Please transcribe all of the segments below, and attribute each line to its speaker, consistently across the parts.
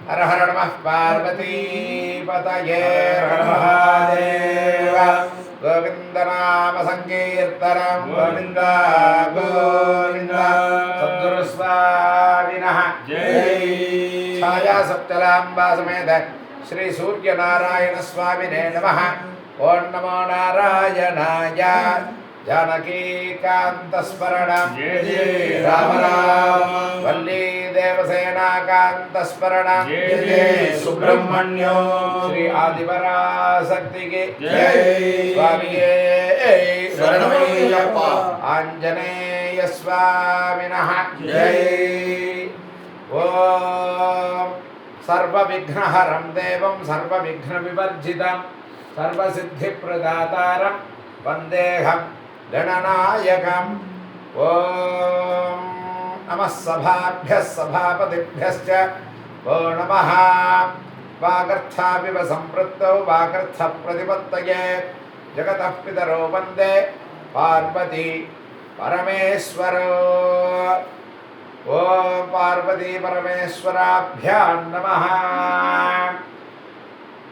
Speaker 1: हर हर नमः पार्वतीपतये हर महादेव गोविंद नाम संकीर्तनं गोविंद गोविंद सद्गुरु स्वामिनः जय। छाया सप्तलांबा समेत श्री सूर्य नारायण स्वामिने नमः। ओं नमो नारायणाय। जानकीकान्तस्मरणं जय जय राम राम। वल्ली देवसेनाकान्तस्मरणं जय जय सुब्रह्मण्यो। श्री आदिपराशक्ति की जय। स्वामिये शरणमయ్యప్ప। आंजनेय स्वामिनः जय। ओम सर्वविघ्नहरं देवं सर्वविघ्नविवर्जितं सर्वसिद्धिप्रदातारं वन्देऽहं गणनायकम्। ओम नमः सभाभ्यः सभापतिभ्यश्च वो नमः। वागर्थाविव सम्पृक्तौ वागर्थप्रतिपत्तये जगतः पितरो वन्दे पार्वती परमेश्वरो। ओम पार्वती परमेश्वराभ्यां नमः।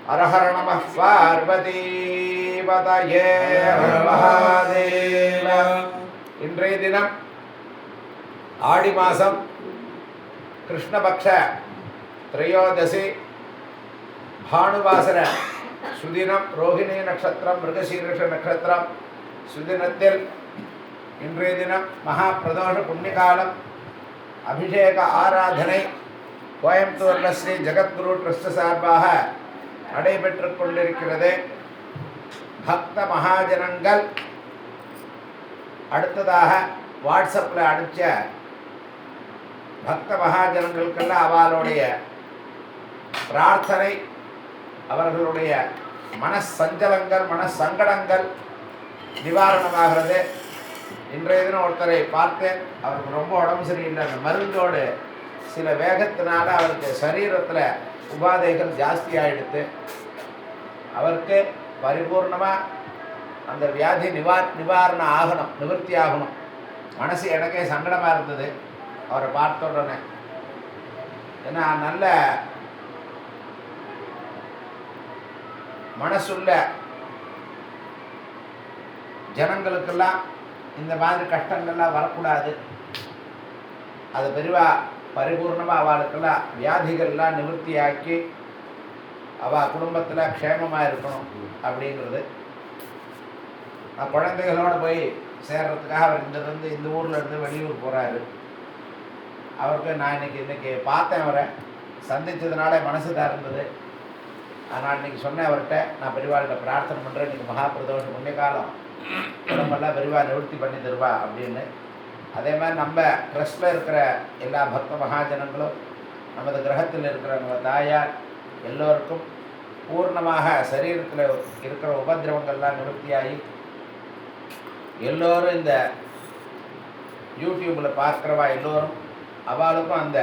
Speaker 1: हर हर नमः पार्वतीपतये हर महादेव। இன்றைய தினம் ஆடி மாதம் கிருஷ்ணபக்ஷ திரையோதசி பானுவாசர சுதினம் ரோஹிணி நட்சத்திரம் மிருகசீரிஷ நட்சத்திரம் சுதினத்தில் இன்றைய தினம் மகா பிரதோஷ புண்ணியகாலம் அபிஷேக ஆராதனை கோயம்புத்தூரில் ஸ்ரீ ஜெகத்குரு ட்ரஸ்ட் சார்பாக நடைபெற்று கொண்டிருக்கிறது. பக்த மகாஜனங்கள் அடுத்ததாக வாட்ஸ்அப்பில் அனுப்பிச்ச பக்த மகாஜனங்களுக்கெல்லாம் அவளுடைய பிரார்த்தனை அவர்களுடைய மனசஞ்சலங்கள் மனசங்கடங்கள் நிவாரணமாகிறது. இன்றைய தினம் ஒருத்தரை பார்த்தேன். அவருக்கு ரொம்ப உடம்பு சரியில்லை. அந்த மருந்தோடு சில வேகத்தினால அவருக்கு சரீரத்தில் உபாதைகள் ஜாஸ்தி ஆகிடுது. அவருக்கு பரிபூர்ணமாக அந்த வியாதி நிவாரணம் ஆகணும், நிவர்த்தி ஆகணும். மனசு எனக்கே சங்கடமாக இருந்தது அவரை பார்த்த உடனே. ஏன்னா நல்ல மனசுள்ள ஜனங்களுக்கெல்லாம் இந்த மாதிரி கஷ்டங்கள்லாம் வரக்கூடாது. அது பெரிவா பரிபூர்ணமாக அவளுக்கெல்லாம் வியாதிகள்லாம் நிவர்த்தியாக்கி அவள் குடும்பத்தில் க்ஷேமமாக இருக்கணும் அப்படிங்கிறது. நான் குழந்தைகளோடு போய் சேர்றதுக்காக அவர் இந்த ஊரில் இருந்து வெளியூர் போகிறாரு. அவருக்கு நான் இன்னைக்கு பார்த்தேன். அவரை சந்தித்ததுனால மனசு தான் இருந்தது. நான் இன்றைக்கி சொன்னேன் அவர்கிட்ட, நான் பெரியவாள்கிட்ட பிரார்த்தனை பண்ணுறேன், இன்றைக்கி மகா பிரதோஷ புண்ணிய காலம், உடம்பெல்லாம் பெரியவா நிவர்த்தி பண்ணி தருவா அப்படின்னு. அதே மாதிரி நம்ம ட்ரஸ்ட்டில் இருக்கிற எல்லா பக்த மகாஜனங்களும் நமது கிரகத்தில் இருக்கிற நம்ம தாயார் எல்லோருக்கும் பூர்ணமாக சரீரத்தில் இருக்கிற உபதிரவங்கள்லாம் நிவர்த்தியாகி எல்லோரும் இந்த யூடியூப்பில் பார்க்குறவா எல்லோரும் அவளுக்கும் அந்த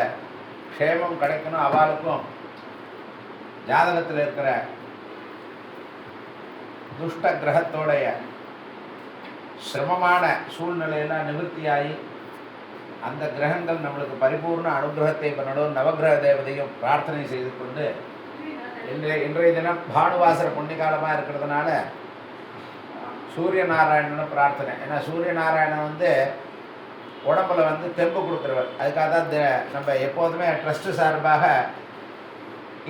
Speaker 1: க்ஷேமம் கிடைக்கணும். அவளுக்கும் ஜாதகத்தில் இருக்கிற துஷ்ட கிரகத்தோடைய சிரமமான சூழ்நிலையெல்லாம் நிவர்த்தியாகி அந்த கிரகங்கள் நம்மளுக்கு பரிபூர்ண அனுகிரகத்தை பண்ணணும். நவகிரக தேவதையும் பிரார்த்தனை செய்து கொண்டு இன்றைய தினம் பானுவாசர புண்ணியகாலமாக இருக்கிறதுனால சூரிய நாராயணனை பிரார்த்தனை. ஏன்னா சூரிய நாராயணன் உடம்புல தெம்பு கொடுக்குறவர். அதுக்காக தான் நம்ம எப்போதுமே ட்ரஸ்ட்டு சார்பாக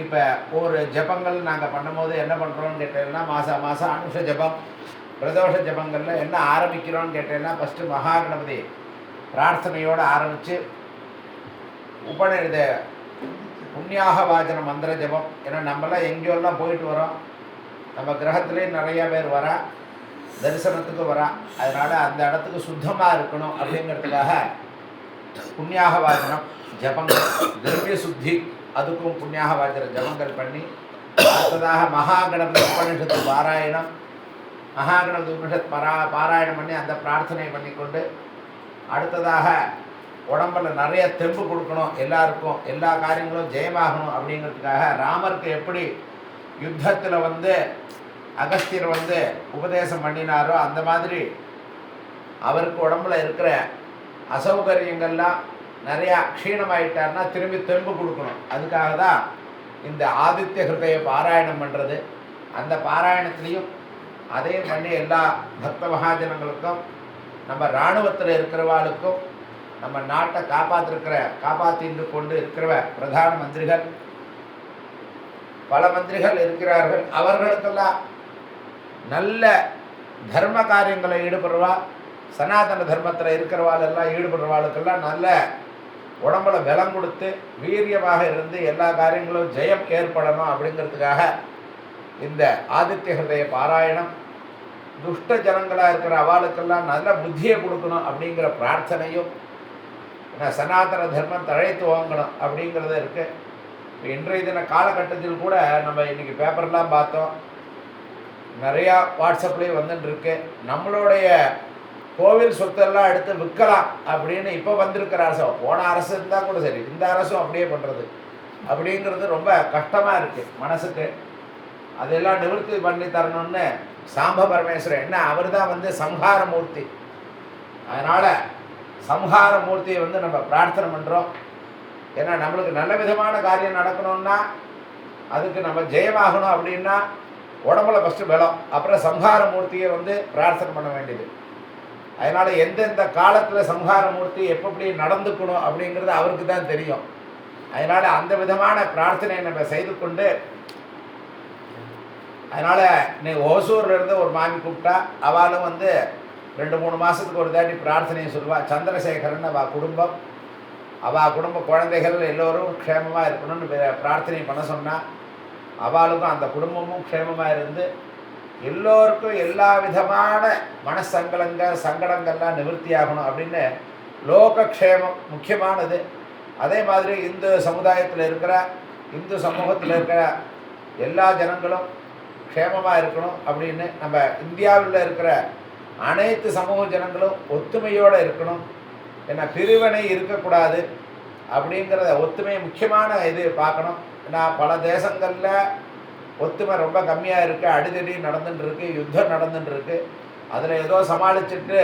Speaker 1: இப்போ ஒரு ஜபங்கள் நாங்கள் பண்ணும்போது என்ன பண்ணுறோன்னு கேட்டீங்கன்னா, மாதம் மாதம் அனுஷ ஜபம் பிரதோஷ ஜபங்களில் என்ன ஆரம்பிக்கிறோன்னு கேட்டீங்கன்னா, ஃபஸ்ட்டு மகாகணபதி பிரார்த்தனையோடு ஆரம்பித்து உபநிட புண்ணியாக வாஜன மந்திர ஜபம். ஏன்னா நம்மளாம் எங்கேயோலாம் போயிட்டு வரோம், நம்ம கிரகத்துலேயும் நிறையா பேர் வரா, தரிசனத்துக்கு வரா. அதனால் அந்த இடத்துக்கு சுத்தமாக இருக்கணும் அப்படிங்கிறதுக்காக புண்ணியாக வாஜனம் ஜபங்கள், திரவிய சுத்தி, அதுக்கும் புண்ணியாக வாஜன ஜபங்கள் பண்ணி அடுத்ததாக மகாகணபதி உபனிஷத்து பாராயணம், மகாகணபதி உபனிஷத் பாராயணம் பண்ணி அந்த பிரார்த்தனை பண்ணிக்கொண்டு அடுத்ததாக உடம்பில் நிறைய தெம்பு கொடுக்கணும், எல்லாருக்கும் எல்லா காரியங்களும் ஜெயமாகணும் அப்படிங்கிறதுக்காக ராமருக்கு எப்படி யுத்தத்தில் அகஸ்தியர் உபதேசம் பண்ணினாரோ அந்த மாதிரி அவருக்கு உடம்புல இருக்கிற அசௌகரியங்கள்லாம் நிறையா க்ஷீணமாயிட்டார்னா திரும்பி தெம்பு கொடுக்கணும். அதுக்காக தான் இந்த ஆதித்ய ஹிருதய பாராயணம் பண்ணுறது. அந்த பாராயணத்துலேயும் அதே பண்ணி எல்லா பக்த மகாஜனங்களுக்கும், நம்ம இராணுவத்தில் இருக்கிறவாளுக்கும், நம்ம நாட்டை காப்பாற்றிட்டு கொண்டு இருக்கிற பிரதான மந்திரிகள், பல மந்திரிகள் இருக்கிறார்கள். அவர்களுக்கெல்லாம் நல்ல தர்ம காரியங்களை ஈடுபடுறவா, சனாதன தர்மத்தில் இருக்கிறவாள் எல்லாம் ஈடுபடுறவாளுக்கெல்லாம் நல்ல உடம்புல பலம் கொடுத்து வீரியமாக இருந்து எல்லா காரியங்களும் ஜெயம் ஏற்படணும் அப்படிங்கிறதுக்காக இந்த ஆதித்ய ஹிருதய பாராயணம். துஷ்ட ஜனங்களாக இருக்கிற அவளுக்கெல்லாம் நல்ல புத்தியை கொடுக்கணும் அப்படிங்கிற பிரார்த்தனையும், சனாதன தர்மம் தழைத்து வாங்கணும் அப்படிங்கிறது இருக்குது. இன்றைய தின காலகட்டத்தில் கூட நம்ம இன்றைக்கி பேப்பர்லாம் பார்த்தோம், நிறையா வாட்ஸ்அப்லேயும் வந்துட்டுருக்கு. நம்மளுடைய கோவில் சொத்தெல்லாம் எடுத்து விற்கலாம் அப்படின்னு இப்போ வந்திருக்கிற அரசு, போன அரசு இருந்தால் கூட சரி, இந்த அரசும் அப்படியே பண்ணுறது அப்படிங்கிறது ரொம்ப கஷ்டமாக இருக்குது மனசுக்கு. அதெல்லாம் நிவர்த்தி பண்ணி தரணும்னு சாம்ப பரமேஸ்வரன் என்ன, அவர் தான் வந்து சம்ஹாரமூர்த்தி. அதனால் சம்ஹாரமூர்த்தியை வந்து நம்ம பிரார்த்தனை பண்ணுறோம். ஏன்னா நம்மளுக்கு நல்ல விதமான காரியம் நடக்கணும்னா, அதுக்கு நம்ம ஜெயமாகணும் அப்படின்னா உடம்புல ஃபஸ்ட்டு பலம், அப்புறம் சம்ஹாரமூர்த்தியை வந்து பிரார்த்தனை பண்ண வேண்டியது. அதனால் எந்தெந்த காலத்தில் சம்ஹாரமூர்த்தி எப்படி நடந்துக்கணும் அப்படிங்கிறது அவருக்கு தான் தெரியும். அதனால் அந்த விதமான பிரார்த்தனையை நம்ம செய்து கொண்டு, அதனால் நீ ஓசூர்லேருந்து ஒரு மாமி கூப்பிட்டா, அவளும் வந்து 2-3 மாதத்துக்கு ஒரு தாட்டி பிரார்த்தனையை சொல்லுவாள். சந்திரசேகரன் அவள் குடும்பம், அவள் குடும்ப குழந்தைகள் எல்லோரும் க்ஷேமமாக இருக்கணும்னு பிரார்த்தனை பண்ண சொன்னால், அவளுக்கும் அந்த குடும்பமும் க்ஷேமமாக இருந்து எல்லோருக்கும் எல்லா விதமான சங்கடங்கள்லாம் நிவர்த்தி ஆகணும் அப்படின்னு லோகக்ஷேமம் முக்கியமானது. அதே மாதிரி இந்து சமுதாயத்தில் இருக்கிற, இந்து சமூகத்தில் இருக்கிற எல்லா ஜனங்களும் க்ஷேமமாக இருக்கணும் அப்படின்னு, நம்ம இந்தியாவில் இருக்கிற அனைத்து சமூக ஜனங்களும் ஒத்துமையோடு இருக்கணும். ஏன்னா பிரிவினை இருக்கக்கூடாது அப்படிங்கிறத, ஒத்துமை முக்கியமான இது பார்க்கணும். ஏன்னா பல தேசங்களில் ஒத்துமை ரொம்ப கம்மியாக இருக்குது, அடிதடி நடந்துட்டுருக்கு, யுத்தம் நடந்துட்டுருக்கு. அதில் ஏதோ சமாளிச்சுட்டு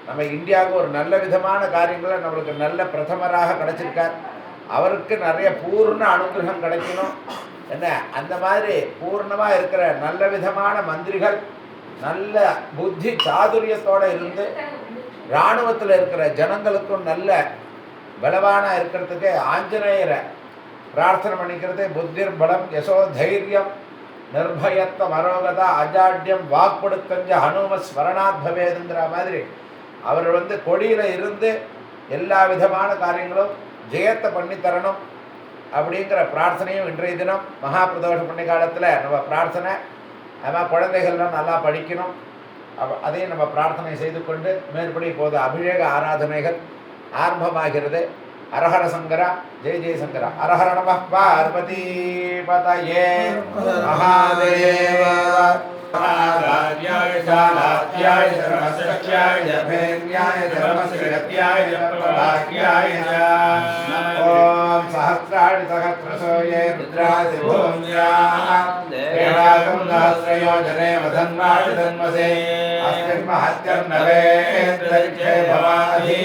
Speaker 1: நம்ம இந்தியாவுக்கு ஒரு நல்ல விதமான காரியங்களை நம்மளுக்கு நல்ல பிரதமராக கிடச்சிருக்கார். அவருக்கு நிறைய பூர்ண அனுகிரகம் கிடைக்கணும். என்ன, அந்த மாதிரி பூர்ணமாக இருக்கிற நல்ல விதமான மந்திரிகள், நல்ல புத்தி சாதுரியத்தோடு இருந்து இராணுவத்தில் இருக்கிற ஜனங்களுக்கும் நல்ல பலவான இருக்கிறதுக்கு ஆஞ்சநேயரை பிரார்த்தனை பண்ணிக்கிறது. புத்திர் பலம் யசோ தைரியம் நிர்பயத்துவம் அரோகதா அஜாட்யம் வாக்குடுத்தஞ்ச ஹனும ஸ்மரணாத் பவேதுங்கிற மாதிரி அவர் வந்து கொடியில் இருந்து எல்லா விதமான காரியங்களும் ஜெயத்தை பண்ணித்தரணும் அப்படிங்கிற பிரார்த்தனையும் இன்றைய தினம் மகா பிரதோஷ புண்ணிய காலத்தில் நம்ம பிரார்த்தனை. அதனால் குழந்தைகள்லாம் நல்லா படிக்கணும், அதையும் நம்ம பிரார்த்தனை செய்து கொண்டு மேற்படி இப்போது அபிஷேக ஆராதனைகள் ஆரம்பமாகிறது. ஹரஹர சங்கரா, ஜெய ஜெய சங்கரா. ஹரஹர நம பார்வதி பதயே மகாதேவ.
Speaker 2: ஆராத்யாய சாலாத்யாய சர்வசக்யாய ஜபேன்யாய தர்மஸ்ரீத்யாய பிரபாக்யாய
Speaker 1: ஓம் சஹஸ்ராணி சஹஸ்ரசோயே ருத்ராதி பூம்யாம் தேவாகம் சஹஸ்ரயோஜனே வதன்வாடி தன்வசே அஸ்மின் மஹத்யர்நவேத்ரிக்ஷே பவாதி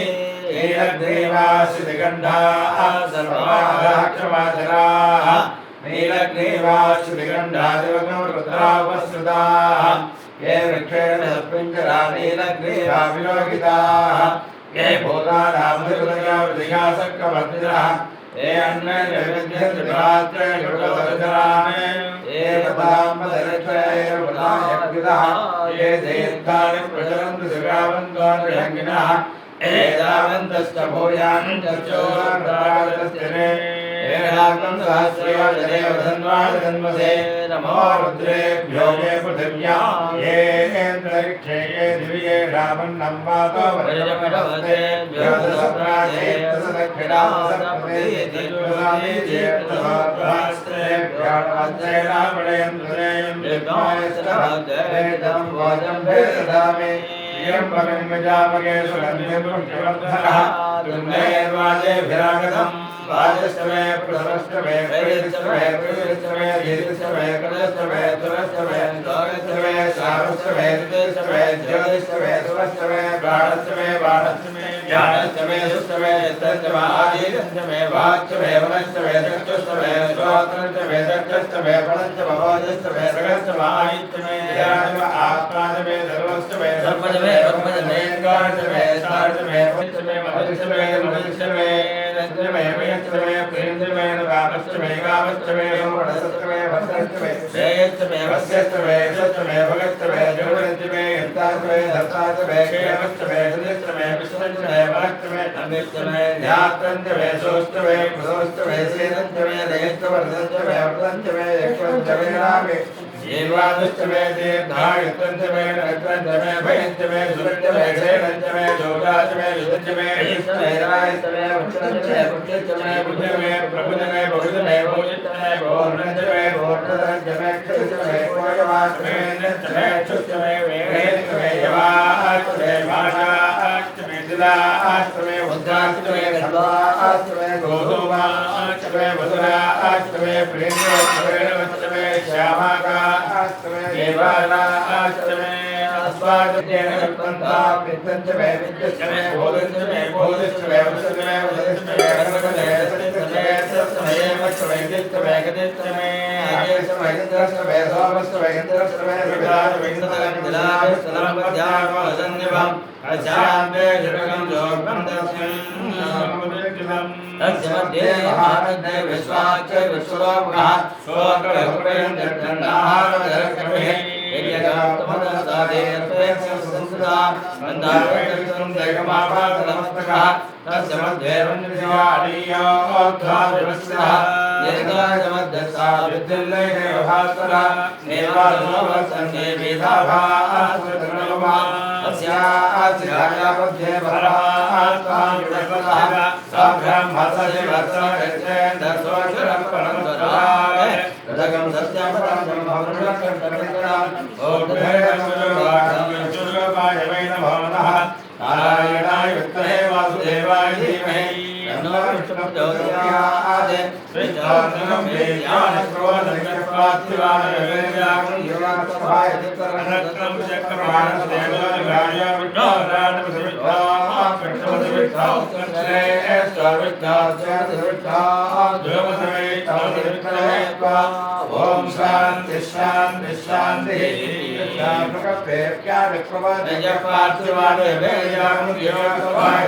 Speaker 1: நீலக்ரீவாஸ்ருதிகண்டாः சர்வமாதாக்ஷமாஜனாः நீலக்ரீவாஸ்ருதிகண்டாதிவகருத்ராபஸ்ருதாः ये वृक्षेण सत्पिञ्जरा नीलग्रीवा विलोकिताः ये भूतानामधिपतयो विधियासक्कवर्तिनः ये अन्वेन्द्रविद्यन्त्रिपात्रेणुकवर्धनाः ये पदाम्बदलक्षयैर्वदायज्ञितः ये दीर्घानि प्रचलन्ति सुगावन्तो नृहङ्गिनः एतावन्तश्च भूयान्तश्चोरान्तरागतस्थिरे एनागं सहस्रयोजने वधन्वादि तन्वसे नमो रुद्रेभ्यो ये पृथिव्या ये अन्तरिक्षे ये दिव्ये रामन्नं वातो वरजमिडवते व्योदसप्राजे तसदक्षिणां सप्तते दिग्वसामि जेष्ठसोत्तरास्त्रेभ्यो रामणयन्तुनेयं विद्मायस्तभद्रेदं भोजं भेदधामि यम्बगङ्गजामगे सुगन्धिं पुष्टिवर्धनः दुर्गैर्वाजेभिरागतम् वाजस्तवे प्रसवस्तवे वैदिस्तवे प्रविदिस्तवे धीरिस्तवे कलस्तवे तुरस्तवे श्रावस्तवे ऋतुस्तवे ज्योतिस्तवे सुवस्तवे प्राणस्तवे बाणस्तवे
Speaker 2: ज्ञानश्चमे सुष्टमे यत्तश्चमे आदिश्चमे वाच्चमे वनश्चमे चक्षुश्चमे श्रोत्रश्चमे चक्षुश्चमे फलश्चमे भोजश्चमे सगश्चमे आयुश्चमे ध्यानश्चमे आत्माश्चमे सर्वश्चमे सर्वश्चमे ब्रह्मश्चमे गानश्चमे सारश्चमे पवित्रश्चमे मधुश्चमे मधुश्चमे नश्चमे मयश्चमे प्रेमश्चमे कामश्चमे कामश्चमे वरदश्चमे भद्रश्चमे श्रेयश्चमे वस्यश्चमे यशश्चमे भगश्चमे जगवश्चमे यन्ताश्चमे धर्ताश्चमे क्षेमश्चमे सुनिश्चमे विष्णुश्चमे वरश्चमे अमिश्चमे ध्यात्रश्चमे सोश्चमे प्रसोश्चमे सेनश्चमे दयश्चमे वर्धश्चमे यक्ष्मश्चमे रामे जीवादुश्चमे दीर्घायुत्वश्चमे नक्रश्चमे भयश्चमे सुरश्चमे क्षेमश्चमे जोगाश्चमे युद्धश्चमे यशश्चमे रायश्चमे वक्षश्चमे पुष्यश्चमे बुद्धमे प्रबुद्धमे बहुधमे भोजिश्चमे भोर्णश्चमे भोर्णधश्चमे क्षुश्चमे कोयवाश्चमे नश्चमे क्षुश्चमे वेणश्चमे यवाश्चमे भाषाश्चमे दिलाश्चमे उद्धाश्चमे खल्वाश्चमे गोधूमाश्चमे मधुराश्चमे प्रेमश्चमे श्यामाकाश्चमे देवानाश्चमे अस्वादतेन कल्पन्ता विद्यश्चमे विद्यश्चमे बोधश्चमे बोधश्चमे वसश्चमे वसश्चमे कर्मश्चमे सत्यश्चमे सत्यश्चमे मच्छमे गतिश्चमे गतिश्चमे आदेशमे गतिश्चमे सोमश्चमे गतिश्चमे विद्याश्चमे गतिश्चमे विद्याश्चमे अशान्ते जगं जोगं दर्शनं तस्मध्ये महानन्दे विश्वाच्च विश्वलोकः शोकविप्रयं दर्शनाहारदर्शने यज्ञात्मदसादेर्थे संस्कृता मन्दारवेदं दैवमाभासनमस्तकः तस्य मध्ये वन्द्यवाणीयोऽध्वादिवस्यः येकाजमध्यस्था विद्युल्लैः भास्करः नेवासनोवसन्ने वेदाभास्करः अस्यास्य भरः आत्माविदकः सब्रह्मस्य वत्सरक्षेन्द्रसोऽक्षरं परमतराय रजकं सत्यं परमं भवनं कर्तव्यं ओढेयमुजुर्वाणं नमो नमः नारायणाय विद्महे वासुदेवाय धीमहि तन्नो विष्णुः प्रचोदयात् श्रीचक्रं वेद्यानक्रोधनिकपात्रिवाय वेद्यागं योगात्मभाय चित्तरनक्रं चक्रमाणदेवगाय विष्णोराणविष्णो कृष्णवद्विष्णो श्रेष्ठविष्णो ध्रुवसमेतविष्णो ओम शांति शांति शांति पार्थिवाय वेद्यागं योगात्मभाय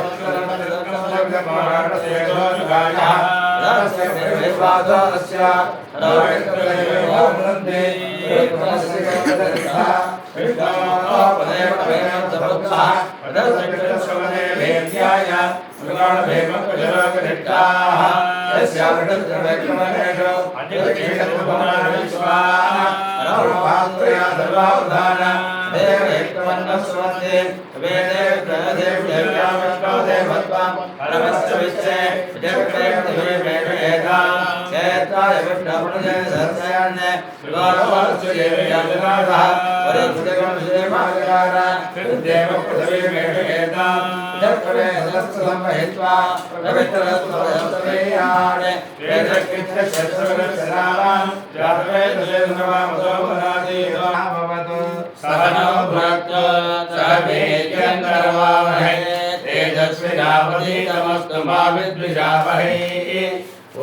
Speaker 2: सहनो भुनक्तु सह वीर्यं करवावहै तेजस्विनावधीतमस्तु मा विद्विषावहै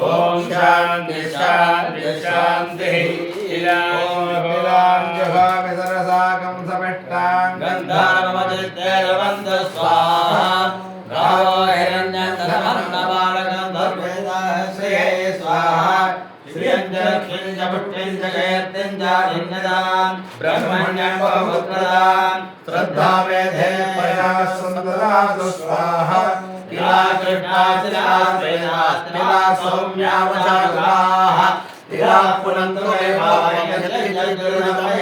Speaker 2: ओम शांति शांति शांति इलां जहामि सरसाकं समिष्टां गन्धारमजित्येरवन्द स्वाहा गावो हिरण्यकथमन्नबालकं धर्मेदाश्रये स्वाहा श्रियञ्जलक्ष्मीञ्च जयत्यञ्जालिन्नदां ब्रह्मण्यं बहुपुत्रदां श्रद्धा मेधे प्रयासुन्दरादु स्वाहा तिला कृष्णातिला सौम्यावशागाः तिला पुनन्तु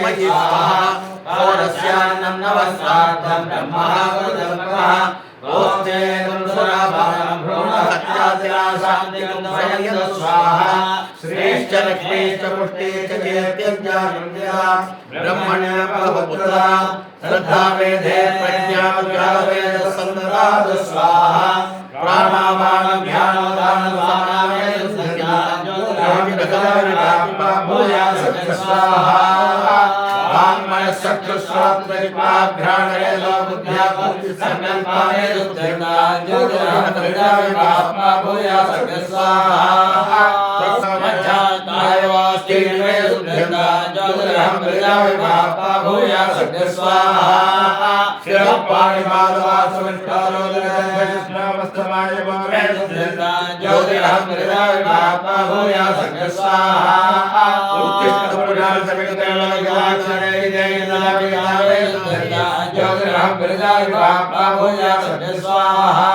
Speaker 2: मयि स्वाहा पौरस्यान्नं नवस्राद्धं ब्रह्मः गुरुधर्मः ओम जयगुरुराभां भ्रूणहत्यातिलाशान्तिगं स्वाहा श्रेष्ठ लक्ष्मी च पुष्टि च कीर्त्यज्ञानविद्यां ब्रह्मण्यं बहुपुत्रदां श्रद्धा मेधे प्रज्ञावेद संददातु स्वाहा प्राणापानं ध्यानोदानं स्वाहा भूया स्वाहा वाङ्मय चक्षुश्रोत्रजिह्वाघ्राणरेलो बुद्ध्या संकल्पाने दुर्गन्धा ज्योतिरात्मा भूया सर्वे स्वाहा मज्जातायवास्तीर्वे दुर्गन्धा ज्योतिरहं प्रजाविभापा भूया सर्वे स्वाहा शिरपाणिपादवासविष्टारोदरदर्शनमस्तमाय भवे दुर्गन्धा ज्योतिरहं प्रजाविभापा भूया सर्वे स्वाहा ज्योतिरहं प्रजाविभापा भूया सर्वे स्वाहा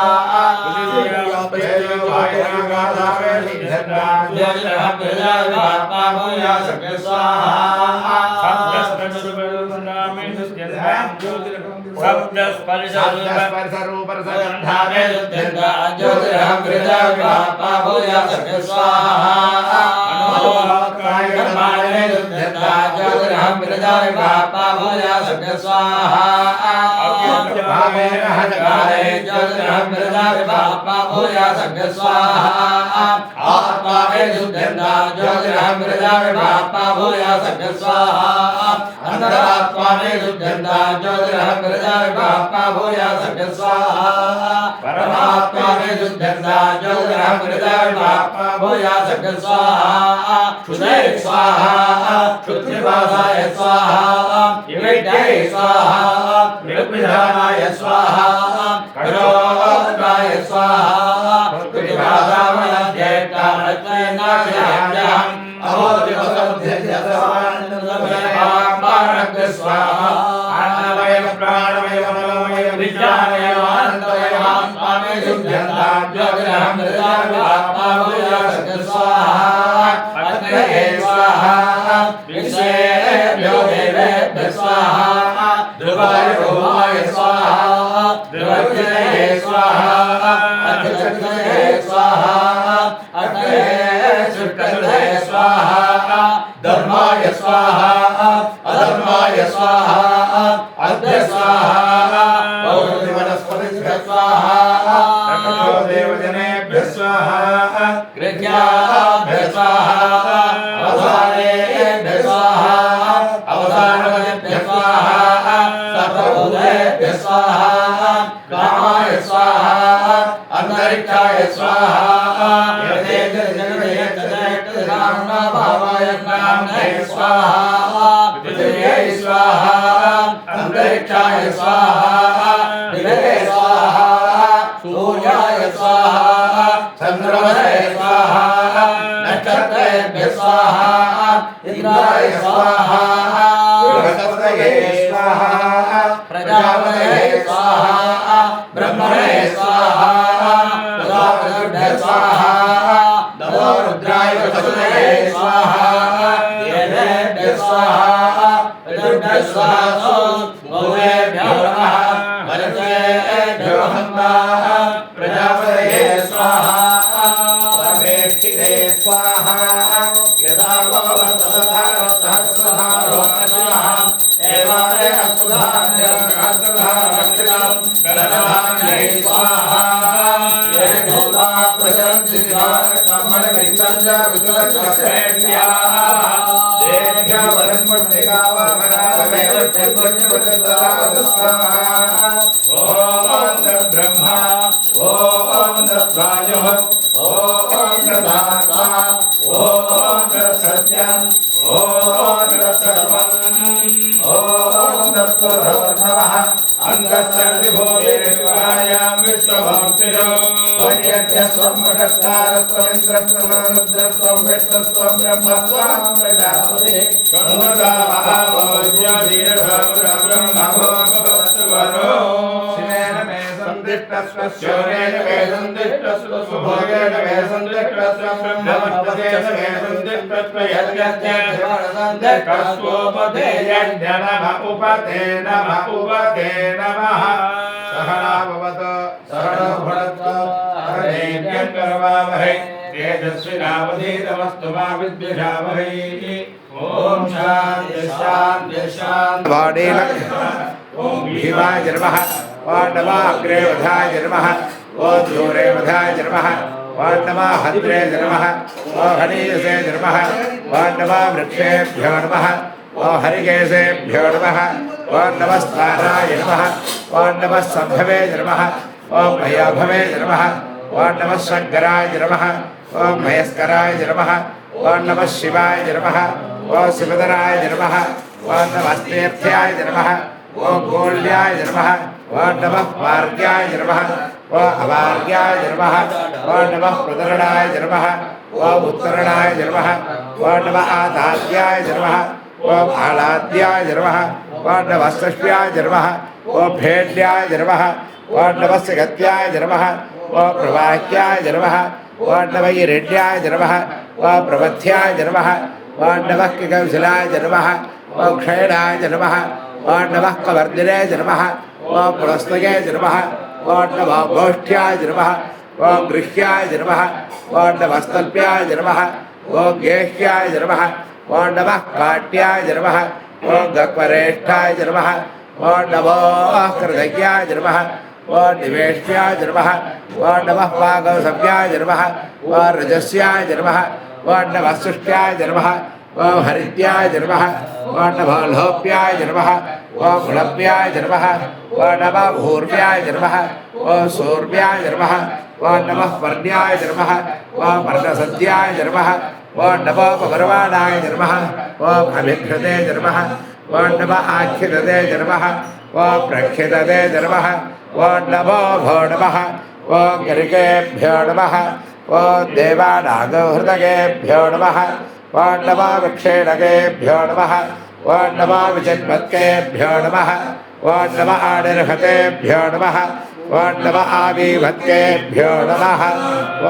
Speaker 2: ज्योतिरहं प्रजाविभापा भूया सर्वे स्वाहा शब्दस्पर्शरूपरसगन्धामे दुर्गन्धा ज्योतिरहं प्रजाविभापा भूया सर्वे स्वाहा मनोकायकर्माणे दुर्गन्धा ज्योतिरहं प्रजाविभापा भूया सर्वे स्वाहा भावेन हजकारे ज्योतिरहं प्रजाविभापा भूया सर्वे स्वाहा आत्मावे दुर्गन्धा ज्योतिरहं प्रजाविभापा भूया सर्वे स्वाहा अंतरात्मावे दुर्गन्धा ज्योतिरहं प्रजाविभापा भूया सर्वे स्वाहा परमात्मावे दुर्गन्धा ज्योतिरहं प्रजाविभापा भूया सर्वे स्वाहा क्षुदे स्वाहा क्षुत्रिपासाय स्वाहा विद्याय स्वाहा निर्विधानाय स्वाहा कठोराय स्वाहा प्रतिभासामनध्येतानत्वयनाशयाम्यहम् अहोदिवसमध्यस्वानन्दमयमानग्र स्वाहा अन्नमय प्राणमय मनोमय विज्ञानमय आनन्दमय स्वामे शुद्धन्ता ज्योतिरहं प्रजाविभापा भूया सर्वे स्वाहा अग्नये स्वाहा विश्वेभ्यो देवेभ्यः स्वाहा ध्रुवाय भौमाय स्वाहा ध्रुवज्जनये स्वाहा अग्निशक्तये स्वाहा अग्नये शुक्लये स्वाहा धर्माय स्वाहा अधर्माय स्वाहा अग्ने स्वाहा भौति वनस्पतिभ्यः स्वाहा रक्षो देवजनेभ्यः स्वाहा गृह्याभ्यः स्वाहा अवसानेभ्यः स्वाहा अवसानवदेभ्यः स्वाहा सर्वभूतेभ्यः स्वाहा कामाय स्वाहा अंतरिक्षाय स्वाहा भावाय कामने स्वाहा पृथिव्यै स्वाहा अंतरिक्षाय स्वाहा दिवे स्वाहा सूर्याय स्वाहा चंद्रमसे स्वाहा नक्षत्रेभ्यः स्वाहा इंद्राय स्वाहा बृहस्पतये स्वाहा प्रजापतये स्वाहा ब्रह्मणे स्वाहा प्रजापतिभ्यः स्वाहा नमो रुद्राय वसुदेवे स्वाहा देवेभ्यः स्वाहा ऋतुभ्यः स्वाहा भूतेभ्यो नमः वरदेभ्यो नमः प्रजापतये स्वाहा परमेष्ठिते स्वाहा यदा सहस्रधारो स्वाहा एवारे असुधान्यं प्रणधान्यै स्वाहा ये भूता प्रजन्ति ब्रह्मण विसर्ज विदुरस्येभ्यः देभ्यः वरन्मुष्टिकावहनावेव स्वाहा ॐ तद्ब्रह्मा ॐ तद्वायुः ॐ तदात्मा ॐ तत्सत्यम् ॐ तत्सर्वम् ॐ तत्त्वभवः अन्तःसर्विभूतेर्विभायां विश्वभक्तिरो वैयज्ञस्त्वं मठस्तारस्त्वमिन्द्रस्त्वं रुद्रस्त्वं विष्णुस्त्वं ब्रह्मस्त्वं प्रजापतिः ब्रह्मभोगवस्तुवरो शिवेन मे सन्दिष्टस्व शौर्येण मे सन्दिष्टस्व सुभोगेन मे सन्दिष्टस्व ब्रह्मवतेन मे सन्दिष्टस्व यज्ञस्य सन्दिष्टस्वोपते यज्ञ नमः उपते नमः उपते नमः सहना भवतु सहनो भुनक्तु हरेभ्यं करवावहै तेजस्विनावधीतमस्तु मा विद्विषावहै ओम शांति शांति शांति
Speaker 1: वाडेन ओम भीमाय नमः ओम नमः अग्रेवधाय नमः ओम दूरेवधाय नमः ओम नमः हद्रे नमः ओम हनीसे नमः ओम नमः वृक्षेभ्यो नमः ओम हरिकेशेभ्यो नमः ओम नमस्ताराय नमः ओम नमः संभवे नमः ओम भयाभवे नमः ओम नमः शंकराय नमः ओम महेश्वराय नमः ओम नमः शिवाय नमः ओम शिवधराय नमः ओम नमः तीर्थ्याय नमः ओम गोल्याय नमः ओम नमः पार्ग्याय नमः ओम अवार्ग्याय नमः ओम नमः प्रदरणाय नमः ओम उत्तरणाय नमः ओम नमः आदात्याय नमः ओम आलाद्याय नमः ओम नमः षष्ट्याय नमः ओम भेड्याय नमः ओम नमः गत्याय नमः ओम प्रवाह्याय नमः ओम नमः हिरण्याय नमः ओम प्रबध्याय नमः ओम नमः कौशलाय नमः ओम क्षयणाय नमः ओम नमः कवर्धिने नमः ओम पुरस्तये नमः ओम नमः गोष्ठ्याय नमः ओम गृह्याय नमः ओम नमः स्तल्प्याय नमः ओम गेह्याय नमः ओम नमः काट्याय नमः ओम गक्वरेष्ठाय नमः ओम नमो कृतज्ञाय नमः ओम निवेश्याय नमः ओम नमः पागवसव्याय नमः ओम रजस्याय नमः ओम नमः सुष्ट्याय नमः ओम हरित्याय नमः ओम नमः लोप्याय नमः ओम लप्याय नमः ओम नमः भूर्व्याय नमः ओम सूर्व्याय नमः ओम नमः वर्ण्याय नमः ओम वर्णसद्याय नमः ओम नमो भगवानाय नमः ओम अभिक्षते नमः ओम नमः आख्यते नमः ओम प्रख्यते नमः ओम नमो भो नमः ओम गरिकेभ्यो नमः ओम देवानागहृदयेभ्यो नमः ओम नमः विक्षेणकेभ्यो नमः ओम नमः विचिन्मत्केभ्यो नमः ओम नमः आनिर्हतेभ्यो नमः ओम नमः आविभत्केभ्यो नमः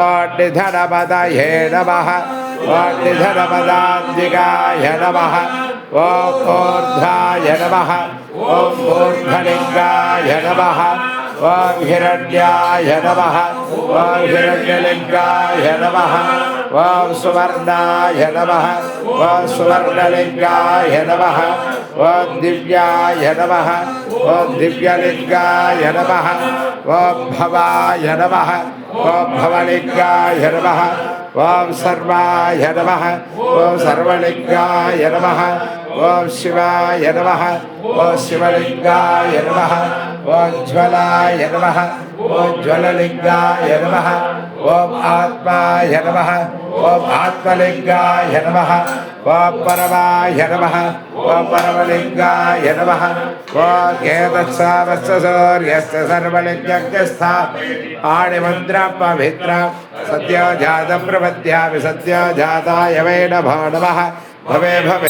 Speaker 1: ओम निधनपदये नमः ओम निधनपदान्तिकाय नमः ओम ऊर्ध्वाय नमः ओम ऊर्ध्वलिङ्गाय नमः ओम हिरण्याय नमः ओम हिरण्यलिङ्गाय नमः ओम सुवर्णाय नमः ओम सुवर्णलिङ्गाय नमः ओम दिव्याय नमः ओम दिव्यलिङ्गाय नमः ओम भवाय नमः ओम भवलिङ्गाय नमः ओम सर्वाय नमः ओम सर्वलिङ्गाय नमः ओम शिवाय नमः ओम शिवलिङ्गाय नमः ओम ज्वलाय नमः ओम ज्वललिङ्गाय नमः ओम आत्माय नमः ओम आत्मलिङ्गाय नमः ओम परमाय नमः ओम परमलिङ्गाय नमः ओम केतत्सावस्य सूर्यस्य सर्वलिङ्गस्थः आणिमन्त्रपवित्रं सद्योजातप्रपद्यामि सद्योजाताय वै नमो नमः भवे भवे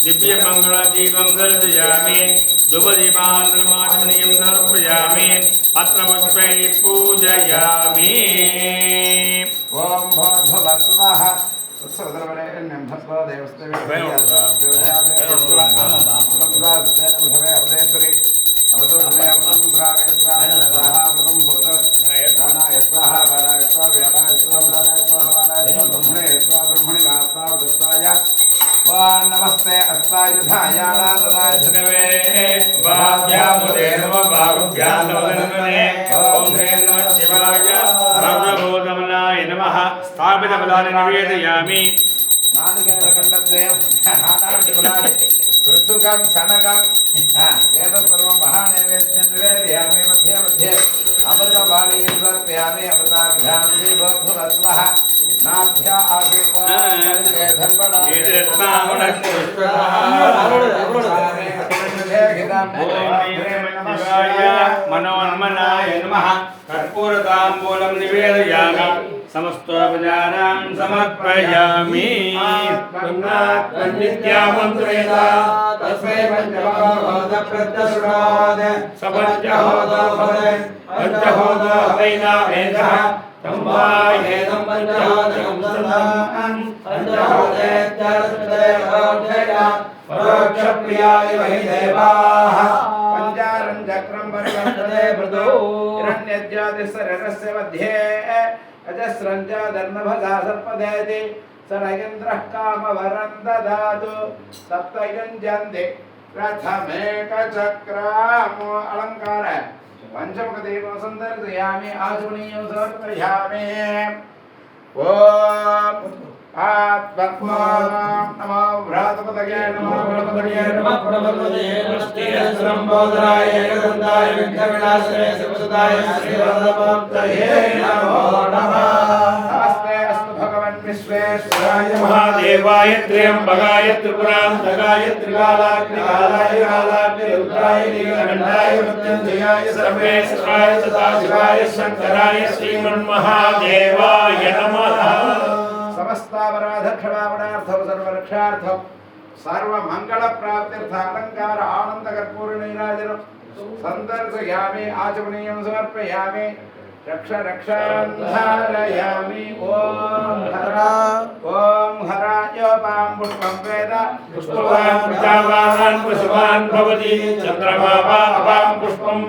Speaker 2: दिव्यमङ्गलदीपं दर्शयामि धूपदीपान्तरमाचमनीयं समर्पयामि पत्रपुष्पैः पूजयामि
Speaker 1: ओम भूर्भुवः स्वः उत्सवदर्वरेण्यं भस्मो देवस्तेभ्यः नमस्ते अस्तायुधायाणादनाय
Speaker 2: धनवे भाभ्यामुदे नमः बाहुभ्यां नमः ओम ह्रीं नमः शिवाय सर्वभूतमनाय नमः स्थापितफलानि निवेदयामि
Speaker 1: नादिकेन्द्रखण्डद्वयं नानादिफलानि पृथुकं शनकं एतत् सर्वं महानैवेद्यं निवेदयामि मध्ये मध्ये अमृतपानीयं समर्पयामि अमृताभिधानं भूर्भुवस्वः नाभ्य
Speaker 2: मनोन्मनाय नमः कर्पूरताम्बूलं निवेदयामि समस्तोपचारां समर्पयामि नित्यामन्त्रेण तस्मै पञ्चमहोदप्रत्यशृणोद सपञ्चहोदो भवे पञ्चहोदो वैनावेदः तम्बायेदं पञ्चहोदकं सदां पञ्चहोदेत्यास्मदेवोद्धया परोक्षप्रियाय वै देवाः
Speaker 1: पञ्चारं चक्रं परिवर्तते मृदो हिरण्यज्योतिस्सरस्य मध्ये अजस्रं च धर्मभगा सर्पदेति सरयेन्द्रः कामवरं ददातु सप्तयुञ्जन्ति प्रथमेकचक्राम् अलङ्कार पंचमुखदेवं संदर्शयामि आचमनीयं समर्पयामि ओम आत्मत्मा नमो भ्रातपतये नमो भ्रातपतये नमो भ्रातपतये नमस्ते संबोधराय एकदन्ताय विघ्नविनाशाय शिवसुताय श्रीवरदमूर्तये नमो नमः नमस्ते अस्तु भगवन् विश्वेश्वराय
Speaker 2: महादेवाय त्र्यंबकाय त्रिपुरान्तकाय त्रिकालाग्निकालाय कालाग्निरुद्राय नीलकण्ठाय मृत्युञ्जयाय सर्वेश्वराय सदाशिवाय शङ्कराय श्रीमन्महादेवाय नमः
Speaker 1: समस्तापराधक्षमापणार्थं सर्वरक्षार्थं सर्वमङ्गलप्राप्त्यर्थ अलङ्कार आनन्दकर्पूरनीराजनं सन्दर्शयामि आचमनीयं समर्पयामि रक्षान्धारयामि ॐ हरायोपां पुष्पं वेद
Speaker 2: पुष्पवान् प्रजावान् पशुवान् भवति चन्द्रमा वा अपां पुष्पं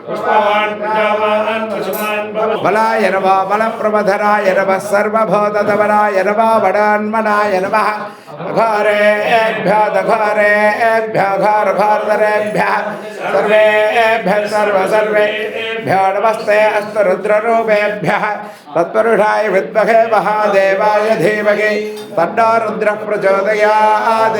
Speaker 2: पुष्पवान् प्रजावान् पशुवान् भवति
Speaker 1: बलाय नमः बलप्रमथनाय नमः सर्वभूतधवलाय नमः वडान्मनाय नमः घोरेभ्यः दघोरेभ्यः घोरघोरधरेभ्यः सर्वेभ्यः सर्वेभ्यो नमस्ते अस्तु रुद्ररूपेभ्यः तत्पुरुषाय विद्महे महादेवाय धीमहि तन्नो रुद्रः प्रचोदयात्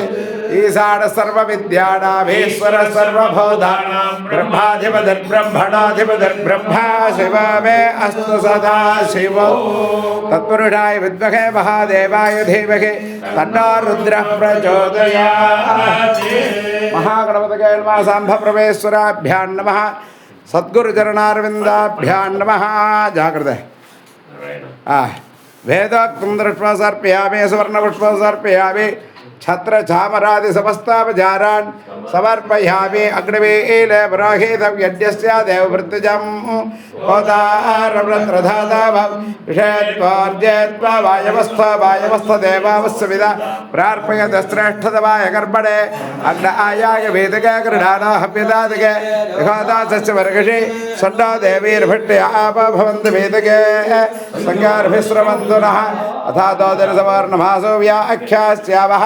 Speaker 1: ईशानः सर्वविद्यानामीश्वरः सर्वभूतानां ब्रह्माधिपतिर्ब्रह्मणाधिपतिर्ब्रह्मा शिव मे अस्तु सदा शिवो तत्पुरुषाय विद्महे महादेवाय धीमहि तन्नो रुद्रः प्रचोदयात् महागणपतये नमः सांभप्रमेश्वराभ्यां नमः सद्गुरुचरणारविन्दाभ्यां नमः जागृते वेदोक्तं दृष्ट्वा सर्पयामि सुवर्णपुष्पं सर्पयामि छत्र चामरादि समस्तापचारान् समर्पयामि अग्निवीले पुरोहितं यज्ञस्य देववृत्तिजं होतारव्रतधाता विषयत्वार्जेत्वा वायवस्थदेवावस्सविदा प्रार्पयत श्रेष्ठतमाय कर्मणे अग्न आयाय वेदिके गृहाणा हव्यदादिके यथादासस्य वर्गषि षण्डो देवीर्भट्टे आप भवन्ति वेदिके सङ्गार्भिस्रवन्तु नः अथा दोदरसवर्णमासो व्याख्यास्यावः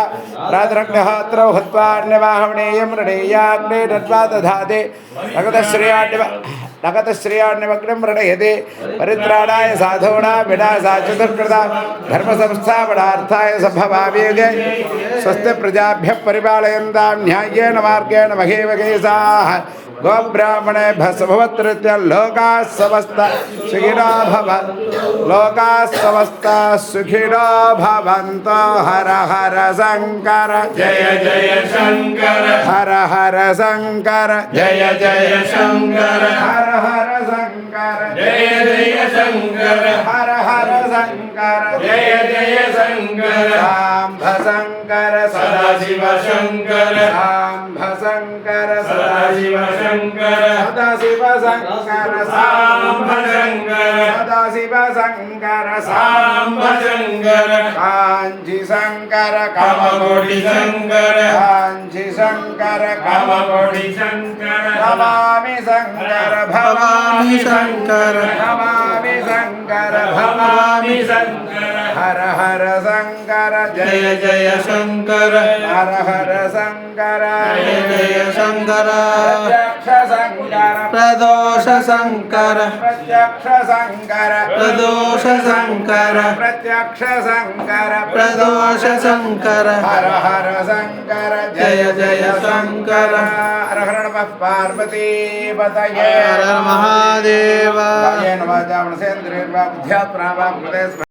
Speaker 1: रात्रग्नहोत्रौ हत्वान्यवाहवणीयं रणीयाग्ने दत्वा दधाति नगतश्रियाण्यवग्नं रणयति परित्राणाय साधूनां विनाशाय चतुष्कृता धर्मसंस्थापनार्थाय सम्भवामि युगे स्वस्ति प्रजाभ्यः परिपालयन्तां न्याय्येन मार्गेण महीमहेशाः गोब्राह्मणेभ्यः समभवत्रित्य लोकाः समस्ताः सुखिनो भवन्तु लोकाः समस्ताः सुखिनो भवन्तु हर हर शङ्कर
Speaker 2: जय जय शङ्कर
Speaker 1: हर हर शङ्कर
Speaker 2: जय जय शङ्कर
Speaker 1: हर हर शङ्कर
Speaker 2: जय जय शङ्कर
Speaker 1: हर हर शङ्कर
Speaker 2: जय जय शङ्कर
Speaker 1: साम्ब शङ्कर
Speaker 2: सदाशिव शङ्कर
Speaker 1: साम्ब शङ्कर
Speaker 2: सदाशिव शङ्कर
Speaker 1: सदाशिव शङ्कर
Speaker 2: साम्ब शङ्कर
Speaker 1: सदाशिव शङ्कर
Speaker 2: साम्ब शङ्कर
Speaker 1: काञ्ची शङ्कर
Speaker 2: कामकोटि शङ्कर
Speaker 1: काञ्ची शङ्कर
Speaker 2: कामकोटि शङ्कर
Speaker 1: भवामि शङ्कर
Speaker 2: भवामि शङ्कर
Speaker 1: भवामि शङ्कर
Speaker 2: भवामि शङ्कर
Speaker 1: हर हर शङ्कर
Speaker 2: जय जय शङ्कर
Speaker 1: हर हर शङ्कर
Speaker 2: जय जय शङ्कर
Speaker 1: प्रत्यक्ष शङ्कर
Speaker 2: प्रदोष शङ्कर
Speaker 1: प्रत्यक्ष शङ्कर
Speaker 2: प्रदोष शङ्कर
Speaker 1: प्रत्यक्ष शङ्कर
Speaker 2: प्रदोष शङ्कर
Speaker 1: हर हर शङ्कर
Speaker 2: जय जय शङ्कर
Speaker 1: हर हर नमः पार्वती पतये
Speaker 2: हर महादेव
Speaker 1: कायेन वाचा मनसेन्द्रियर्वा बुद्ध्यात्मना वा कृते